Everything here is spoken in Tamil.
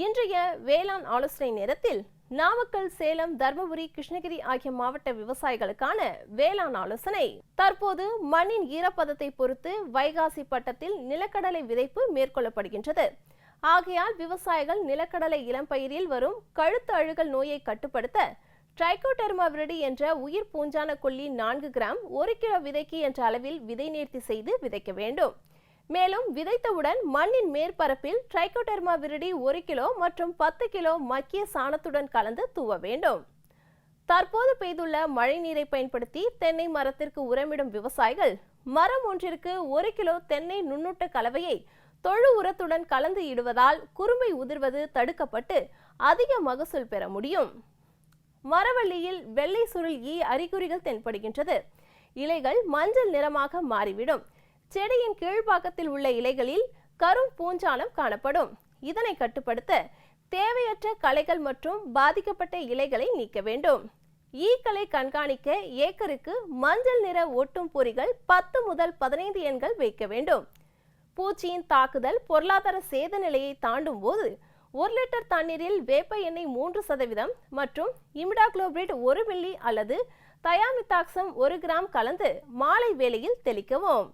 இன்றைய வேளாண் ஆலோசனை நேரத்தில் நாமக்கல், சேலம், தர்மபுரி, கிருஷ்ணகிரி ஆகிய மாவட்ட விவசாயிகளுக்கான வேளாண் ஆலோசனை. தற்போது மண்ணின் ஈரப்பதத்தை பொறுத்து வைகாசி பட்டத்தில் நிலக்கடலை விதைப்பு மேற்கொள்ளப்படுகின்றது. ஆகையால் விவசாயிகள் நிலக்கடலை இளம்பயிரில் வரும் கழுத்து அழுகல் நோயை கட்டுப்படுத்த ட்ரைகோடெர்மா விரிடி என்ற உயிர் பூஞ்சான கொல்லி 4 கிராம் 1 கிலோ விதைக்கு என்ற அளவில் விதை நேர்த்தி செய்து விதைக்க வேண்டும். மேலும் விதைத்தவுடன் மண்ணின் மேற்பரப்பில் ட்ரைகோடெர்மா விரிடி 1 கிலோ மற்றும் 10 கிலோ மக்கிய சாணத்துடன் கலந்து தூவ வேண்டும். தற்போது பெய்துள்ள மழை நீரை பயன்படுத்தி தென்னை மரத்திற்கு உரமிடும் விவசாயிகள் மரம் ஒன்றிற்கு 1 கிலோ தென்னை நுண்ணூட்ட கலவையை தொழு உரத்துடன் கலந்து இடுவதால் குரும்பை உதிர்வது தடுக்கப்பட்டு அதிக மகசூல் பெற முடியும். மரவள்ளியில் வெள்ளை சுருள் ஈ அறிகுறிகள் தென்படுகின்றது. இலைகள் மஞ்சள் நிறமாக மாறிவிடும். செடியின் கீழ்ப்பாக்கத்தில் உள்ள இலைகளில் கரும் பூஞ்சானம் காணப்படும். இதனை கட்டுப்படுத்த தேவையற்ற களைகள் மற்றும் பாதிக்கப்பட்ட இலைகளை நீக்க வேண்டும். ஈக்களை கண்காணிக்க ஏக்கருக்கு மஞ்சள் நிற ஒட்டும் பொறிகள் 10 முதல் 15 எண்கள் வைக்க வேண்டும். பூச்சியின் தாக்குதல் பொருளாதார சேத நிலையை தாண்டும் போது 1 லிட்டர் தண்ணீரில் வேப்ப எண்ணெய் 3% மற்றும் இமிடாக்ளோபிரிட் 1 மில்லி அல்லது தயாமித்தாக்சம் 1 கிராம் கலந்து மாலை வேளையில் தெளிக்கவும்.